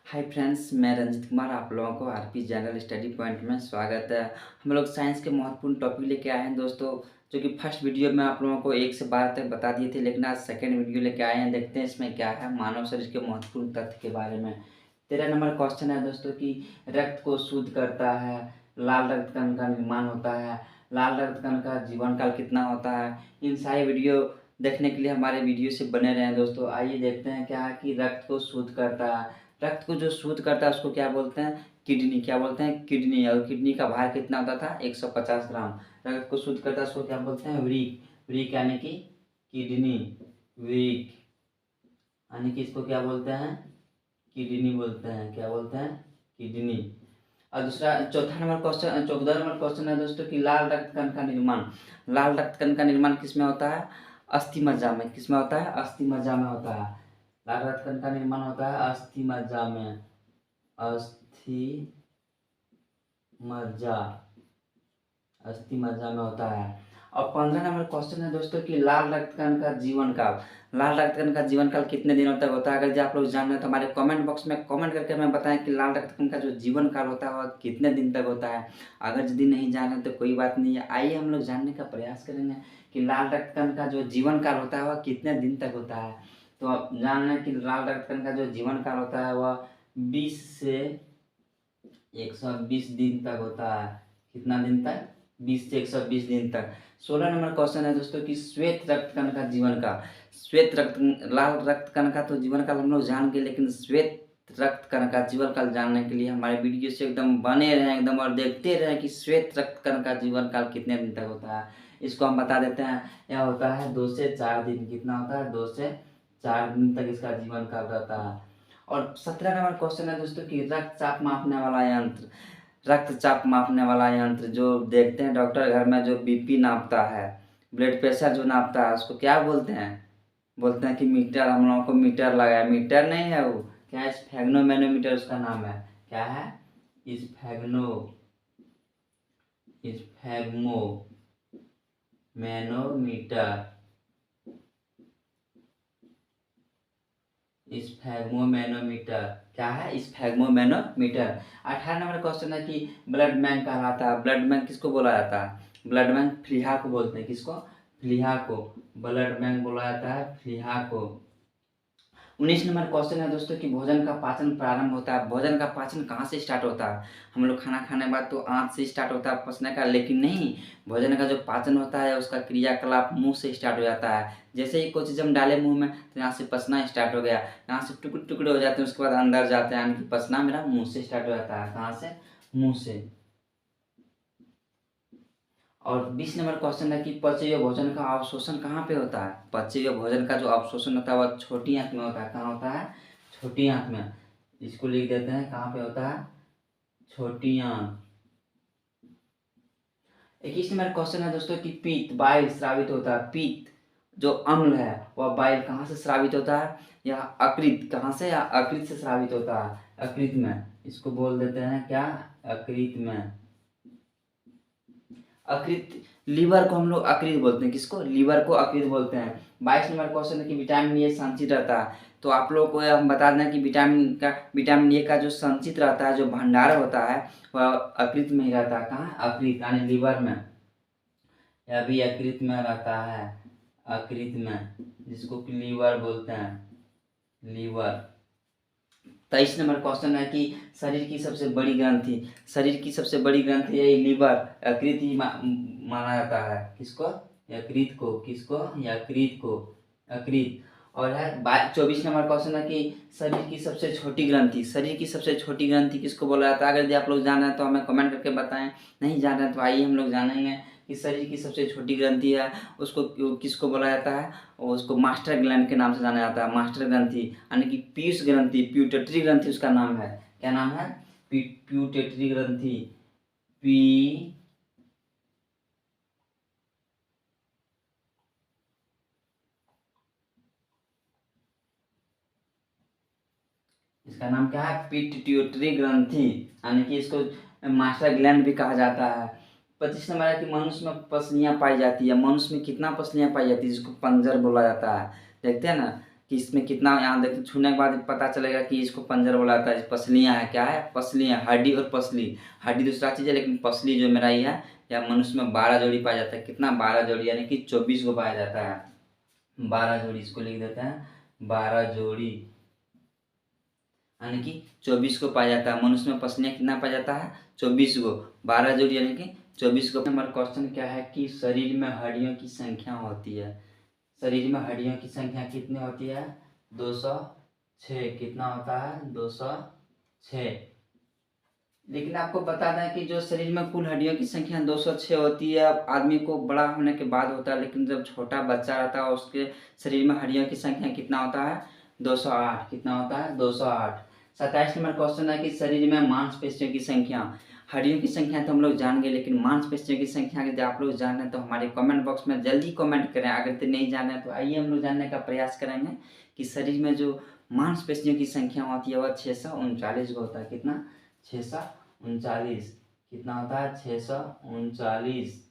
Hi friends, मैं रंजित कुमार आप लोगों को आरपी जनरल स्टडी पॉइंट में स्वागत है। हम लोग साइंस के महत्वपूर्ण टॉपिक लेके आए हैं दोस्तों, जो कि फर्स्ट वीडियो में आप लोगों को 1 से 12 तक बता दिए थे, लेकिन आज सेकंड वीडियो लेके आए हैं। देखते हैं इसमें क्या है, मानव शरीर के महत्वपूर्ण तथ्य के बारे में। 13 नंबर क्वेश्चन है दोस्तों कि रक्त को शुद्ध करता है, लाल रक्त कण का निर्माण होता है, लाल रक्त कण का जीवन काल कितना होता है। इन सारी वीडियो देखने के लिए हमारे वीडियो से बने रहें दोस्तों। आइए देखते हैं क्या है कि रक्त को शुद्ध करता है। रक्त को जो शुद्ध करता है उसको क्या बोलते हैं? किडनी। क्या बोलते हैं? किडनी। और किडनी का भार कितना होता था? 150 ग्राम। रक्त को शुद्ध करता है उसको क्या बोलते हैं? वृक्क। वृक्क यानी कि किडनी। वृक्क यानी कि इसको क्या बोलते हैं? किडनी बोलते हैं। क्या बोलते हैं? किडनी। और दूसरा चौथा नंबर क्वेश्चन 14 नंबर क्वेश्चन है दोस्तों कि लाल रक्त कण का निर्माण। लाल रक्त कण का निर्माण किस में होता है? अस्थि मज्जा में। किस में होता है? अस्थि मज्जा में होता है। लाल रक्त कण का निर्माण होता है अस्थि मज्जा में। अस्थि मज्जा। अस्थि मज्जा में होता है। और 15 नंबर क्वेश्चन है दोस्तों कि लाल रक्त कण का जीवन काल। लाल रक्त कण का जीवन काल कितने दिनों तक होता है? अगर जो आप लोग जानना है तो हमारे कमेंट बॉक्स में कमेंट करके हमें बताएं कि लाल रक्त कण का जो जीवन काल होता है वह कितने दिन तक होता है। अगर यदि नहीं जाने तो कोई बात नहीं है, आइए हम लोग जानने का प्रयास करेंगे कि लाल रक्त कण का जो जीवन काल होता है वह कितने दिन तक होता है। तो आप जान लें कि लाल रक्त कण का जो जीवन काल होता है वह 20 से 120 दिन तक होता है। कितना दिन तक? 20 से 120 दिन तक। 16 नंबर क्वेश्चन है दोस्तों कि श्वेत रक्त कण का जीवन काल। श्वेत रक्त लाल रक्त कण का तो जीवन काल हम लोग जान गए, लेकिन श्वेत रक्त कण का जीवन काल जानने के लिए हमारे वीडियो से एकदम बने रहें एकदम और देखते रहें कि श्वेत रक्त कण का जीवन काल कितने दिन तक होता है। इसको हम बता देते हैं, यह होता है 2 से 4 दिन। कितना होता है? 2 से 4 दिन तक इसका जीवन काल रहता है। और 17 नंबर क्वेश्चन है दोस्तों कि रक्तचाप मापने वाला यंत्र। रक्तचाप मापने वाला यंत्र जो देखते हैं डॉक्टर घर में, जो बीपी नापता है, ब्लड प्रेशर जो नापता है, उसको क्या बोलते हैं? बोलते हैं कि मीटर। हम लोगों को मीटर लगा है। मीटर नहीं है वो, क्या है? स्फेग्नो मैनोमीटर उसका नाम है। क्या है? स्फेग्नो। स्फेग्मो मैनोमीटर। स्फैग्मोमैनोमीटर। क्या है? स्फैग्मोमैनोमीटर। 18 नंबर क्वेश्चन है कि ब्लड बैंक कहलाता है। ब्लड बैंक किसको बोला जाता है? ब्लड बैंक फ्लीहा को बोलते हैं। किसको? फ्लीहा को। ब्लड बैंक बोला जाता है फ्लीहा को। 19 नंबर क्वेश्चन है दोस्तों कि भोजन का पाचन प्रारंभ होता है। भोजन का पाचन कहाँ से स्टार्ट होता है? हम लोग खाना खाने के बाद तो आँत से स्टार्ट होता है पचने का, लेकिन नहीं। भोजन का जो पाचन होता है उसका क्रियाकलाप मुंह से स्टार्ट हो जाता है। जैसे ही कोई चीज़ हम डाले मुंह में तो यहाँ से पचना स्टार्ट हो गया, यहाँ से टुकड़े टुकड़े हो जाते हैं, उसके बाद अंदर जाते हैं, यानी कि पचना मेरा मुँह से स्टार्ट हो जाता है। कहाँ से? मुँह से। और 20 नंबर क्वेश्चन है कि पचे हुए भोजन का अवशोषण कहाँ पे होता है? पचे हुए भोजन का जो अवशोषण होता है वह छोटी आंत में होता है। कहाँ होता है? छोटी आंत में। इसको लिख देते हैं, कहाँ पे होता है? छोटी आंत। 21 नंबर क्वेश्चन है दोस्तों कि पित्त बाइल स्रावित होता है। पित्त जो अम्ल है वह बाइल कहाँ से स्रावित होता है? या अकृत। कहाँ से? या अकृत से स्रावित होता है। अकृत में। इसको बोल देते हैं क्या? अकृत में। अकृत। लीवर को हम लोग अकृत बोलते हैं। किसको? लीवर को अकृत बोलते हैं। 22 नंबर क्वेश्चन है कि विटामिन ए संचित रहता है। तो आप लोगों को हम बता दें कि विटामिन ए का जो संचित रहता है, जो भंडार होता है, वह अकृत में ही रहता है। कहाँ? अकृत यानी लीवर में। यह भी अकृत में रहता है। अकृत में, जिसको कि लीवर बोलते हैं। लीवर। 23 नंबर क्वेश्चन है कि शरीर की सबसे बड़ी ग्रंथि। शरीर की सबसे बड़ी ग्रंथि यही लीवर यकृत ही माना जाता है। किसको? यकृत को। किसको? यकृत को। यकृत। और है 24 नंबर क्वेश्चन है कि शरीर की सबसे छोटी ग्रंथि। शरीर की सबसे छोटी ग्रंथि किसको बोला जाता है? अगर यदि आप लोग जान रहे हैं तो हमें कमेंट करके बताएं, नहीं जान रहे हैं तो आइए हम लोग जानेंगे कि शरीर की सबसे छोटी ग्रंथि है उसको किसको बोला जाता है। और उसको मास्टर ग्लैंड के नाम से जाना जाता है। मास्टर ग्रंथि यानी कि पीयूष ग्रंथि, प्यूटेटरी ग्रंथि उसका नाम है। क्या नाम है? प्यूटेटरी ग्रंथि। पी इसका नाम क्या है? पिट्यूटरी ग्रंथि, यानी कि इसको मास्टर ग्लैंड भी कहा जाता है। 25 नंबर है कि मनुष्य में पसलियाँ पाई जाती है। मनुष्य में कितना पसलियाँ पाई जाती है? जिसको पंजर बोला जाता है। देखते हैं ना, कि इसमें कितना, यहाँ देखिए छूने के बाद पता चलेगा कि इसको पंजर बोला जाता है। पसलियाँ है, क्या है? पसलियाँ, हड्डी और पसली। हड्डी दूसरा चीज़ है, लेकिन पसली जो मेरा ये है, या मनुष्य में 12 जोड़ी पाया जाता है। कितना? 12 जोड़ी, यानी कि 24 को पाया जाता है। 12 जोड़ी, इसको लिख देते हैं 12 जोड़ी, यानी कि 24 को पाया जाता है। मनुष्य में पसलियाँ कितना पाया जाता है? 24 को। 12 जोड़ी यानी कि 24 को। नंबर क्वेश्चन क्या है कि शरीर में हड्डियों की संख्या होती है। शरीर में हड्डियों की संख्या कितनी होती है? 206। कितना होता है? 206। लेकिन आपको बता दें कि जो शरीर में कुल हड्डियों की संख्या 206 होती है, आदमी को बड़ा होने के बाद होता है, लेकिन जब छोटा बच्चा रहता है उसके शरीर में हड्डियों की संख्या कितना होता है? 208। कितना होता है? 208। 27 नंबर क्वेश्चन है कि शरीर में मांसपेशियों की संख्या। हड्डियों की संख्या तो हम लोग जान गए, लेकिन मांसपेशियों की संख्या यदि आप लोग जान रहे हैं तो हमारे कमेंट बॉक्स में जल्दी कमेंट करें। अगर तो नहीं जान रहे हैं तो आइए हम लोग जानने का प्रयास करेंगे कि शरीर में जो मांसपेशियों की संख्या होती है वह 639 को होता है। कितना? 639। कितना होता है? 639।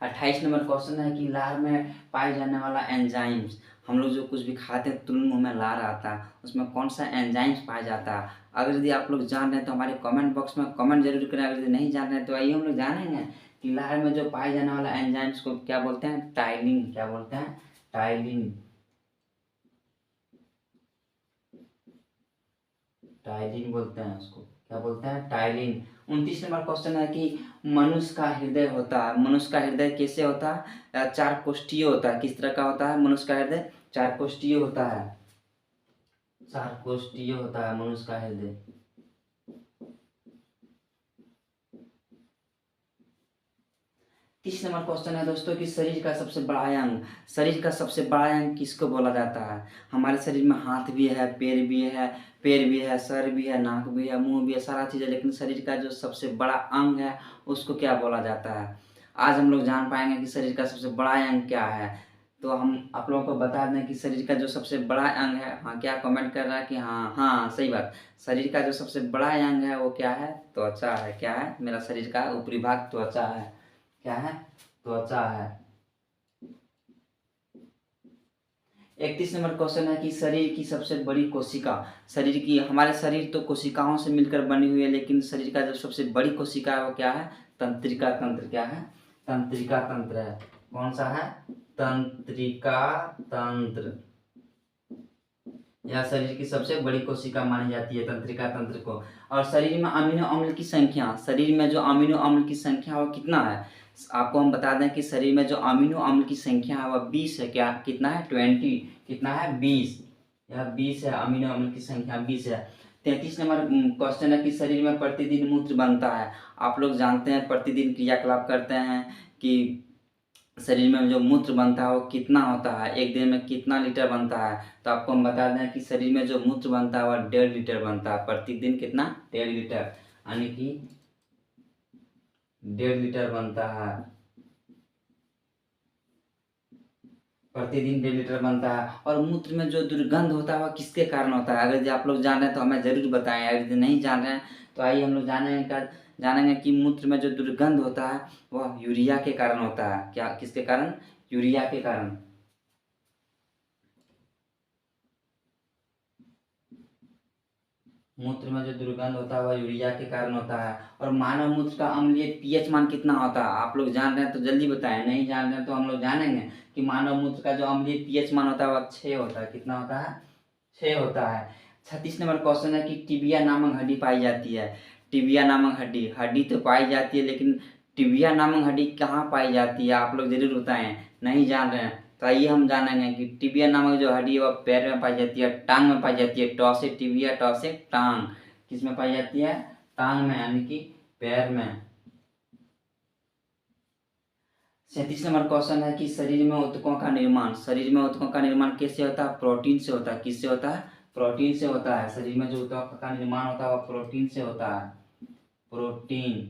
28 नंबर क्वेश्चन है कि लार में पाए जाने वाला एंजाइम्स। हम लोग जो कुछ भी खाते हैं तुरंत मुंह में लार आता है, उसमें कौन सा एंजाइम्स पाया जाता है? अगर यदि आप लोग जान रहे हैं तो हमारे कमेंट बॉक्स में कमेंट जरूर करें। अगर यदि नहीं जान रहे हैं तो आइए हम लोग जानेंगे कि लार में जो पाए जाने वाला एंजाइम्स को क्या बोलते हैं? टाइलिन। क्या बोलते हैं? टाइलिन। टाइलिन बोलते हैं उसको। क्या बोलते हैं? टाइलिन। 29 नंबर क्वेश्चन है कि मनुष्य का हृदय होता है। मनुष्य का हृदय कैसे होता है? 4 कोष्ठीय होता है। किस तरह का होता है मनुष्य का हृदय? 4 कोष्ठीय होता है। 4 कोष्ठीय होता है मनुष्य का हृदय। 30 नंबर क्वेश्चन है दोस्तों कि शरीर का सबसे बड़ा अंग। शरीर का सबसे बड़ा अंग किसको बोला जाता है? हमारे शरीर में हाथ भी है, पैर भी है, सर भी है, नाक भी है, मुंह भी है, सारा चीज़ है, लेकिन शरीर का जो सबसे बड़ा अंग है उसको क्या बोला जाता है? आज हम लोग जान पाएंगे कि शरीर का सबसे बड़ा अंग क्या है। तो हम आप लोगों को बता दें कि शरीर का जो सबसे बड़ा अंग है, हाँ क्या कमेंट कर रहा है कि हाँ हाँ सही बात। शरीर का जो सबसे बड़ा अंग है वो क्या है? त्वचा है। क्या है? मेरा शरीर का ऊपरी भाग त्वचा है। क्या है? त्वचा है। 31 नंबर क्वेश्चन है कि शरीर की सबसे बड़ी कोशिका। शरीर की, हमारे शरीर तो कोशिकाओं से मिलकर बनी हुई है, लेकिन शरीर का जो सबसे बड़ी कोशिका है वो क्या है? तंत्रिका तंत्र। क्या है? तंत्रिका तंत्र है। कौन सा है? तंत्रिका तंत्र। यह शरीर की सबसे बड़ी कोशिका मानी जाती है, तंत्रिका तंत्र को। और शरीर में अमीनो अम्ल की संख्या, शरीर में जो अमीनो अम्ल की संख्या वो कितना है? आपको हम बता दें कि शरीर में जो अमीनो अम्ल की संख्या है वह 20 है। क्या? कितना है? 20। कितना है? 20। यह 20 है, अमीनो अम्ल की संख्या 20 है। 33 नंबर क्वेश्चन है कि शरीर में प्रतिदिन मूत्र बनता है। आप लोग जानते हैं प्रतिदिन क्रियाकलाप करते हैं कि शरीर में जो मूत्र बनता है वो कितना होता है, एक दिन में कितना लीटर बनता है? तो आपको हम बता दें कि शरीर में जो मूत्र बनता है वह 1.5 लीटर बनता है प्रतिदिन। कितना? 1.5 लीटर, यानी कि 1.5 लीटर बनता है प्रतिदिन। 1.5 लीटर बनता है। और मूत्र में जो दुर्गंध होता है वह किसके कारण होता है? अगर यदि आप लोग जान रहे हैं तो हमें ज़रूर बताएं। अगर यदि नहीं जान रहे हैं तो आइए हम लोग जानेंगे कि मूत्र में जो दुर्गंध होता है वह यूरिया के कारण होता है। क्या? किसके कारण? यूरिया के कारण। मूत्र में जो दुर्गंध होता है वह यूरिया के कारण होता है। और मानव मूत्र का अम्लीय पीएच मान कितना होता है? आप लोग जान रहे हैं तो जल्दी बताएं, नहीं जान रहे हैं तो हम लोग जानेंगे कि मानव मूत्र का जो अम्लीय पीएच मान होता है वह 6 होता है। कितना होता है? 6 होता है। 36 नंबर क्वेश्चन है कि टिबिया नामक हड्डी पाई जाती है। टिबिया नामक हड्डी, हड्डी तो पाई जाती है, लेकिन टिबिया नामक हड्डी कहाँ पाई जाती है? आप लोग जरूर बताएं, नहीं जान रहे हैं तो आइए हम जानेंगे कि टिबिया नामक जो हड्डी है वह पैर में पाई जाती है, टांग में पाई जाती है। टॉ से टिबिया, टॉ से टांग। किस में पाई जाती है? टांग में, यानी कि पैर में। 37 नंबर क्वेश्चन है कि शरीर में ऊतकों का निर्माण। शरीर में ऊतकों का निर्माण कैसे होता है? प्रोटीन से होता है। किससे होता है? प्रोटीन से होता है। शरीर में जो ऊतकों का निर्माण होता है वह प्रोटीन से होता है। प्रोटीन,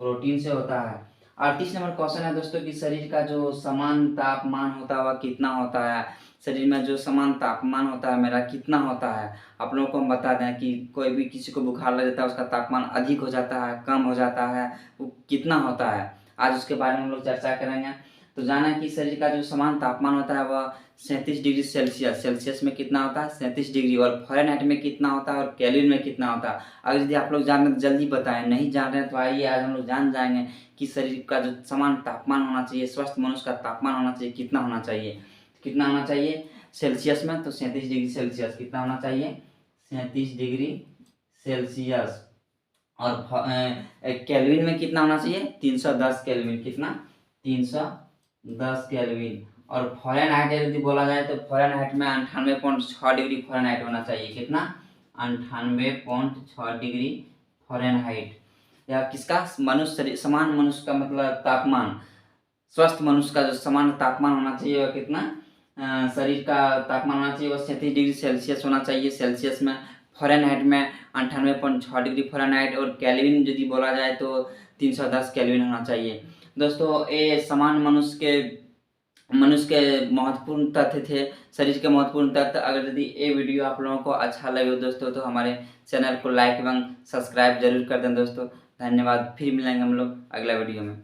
प्रोटीन से होता है। 38 नंबर क्वेश्चन है दोस्तों कि शरीर का जो समान तापमान होता है वह कितना होता है? शरीर में जो समान तापमान होता है मेरा कितना होता है? आप लोगों को हम बता दें कि कोई भी किसी को बुखार लग जाता है उसका तापमान अधिक हो जाता है, कम हो जाता है, वो कितना होता है? आज उसके बारे में हम लोग चर्चा करेंगे। तो जाना कि शरीर का जो समान तापमान होता है वह 37 डिग्री सेल्सियस, सेल्सियस में कितना होता है 37 डिग्री, और फ़ारेनहाइट में कितना होता है और केल्विन में कितना होता है। अगर यदि आप लोग जान रहे हैं तो जल्दी बताएं, नहीं जान रहे हैं तो आइए आज हम लोग जान जाएंगे कि शरीर का जो समान तापमान होना चाहिए, स्वस्थ मनुष्य का तापमान होना चाहिए कितना होना चाहिए, कितना होना चाहिए सेल्सियस में, तो 37 डिग्री सेल्सियस कितना होना चाहिए 37 डिग्री सेल्सियस। और केल्विन में कितना होना चाहिए 310 केल्विन, कितना 310 केल्विन। और फ़ारेनहाइट यदि बोला जाए तो फ़ारेनहाइट में 98.6 डिग्री फ़ारेनहाइट होना चाहिए, कितना 98.6 डिग्री फ़ारेनहाइट। या किसका मनुष्य समान मनुष्य का मतलब तापमान, स्वस्थ मनुष्य का जो समान तापमान होना चाहिए वह कितना शरीर का तापमान होना चाहिए वह 37 डिग्री सेल्सियस होना चाहिए सेल्सियस में। फ़ारेनहाइट में 98.6 डिग्री फ़ारेनहाइट, और केल्विन यदि बोला जाए तो 310 केल्विन होना चाहिए। दोस्तों ये समान मनुष्य के महत्वपूर्ण तथ्य थे, शरीर के महत्वपूर्ण तथ्य। अगर यदि ये वीडियो आप लोगों को अच्छा लगे दोस्तों तो हमारे चैनल को लाइक एवं सब्सक्राइब जरूर कर दें दोस्तों। धन्यवाद, फिर मिलेंगे हम लोग अगला वीडियो में।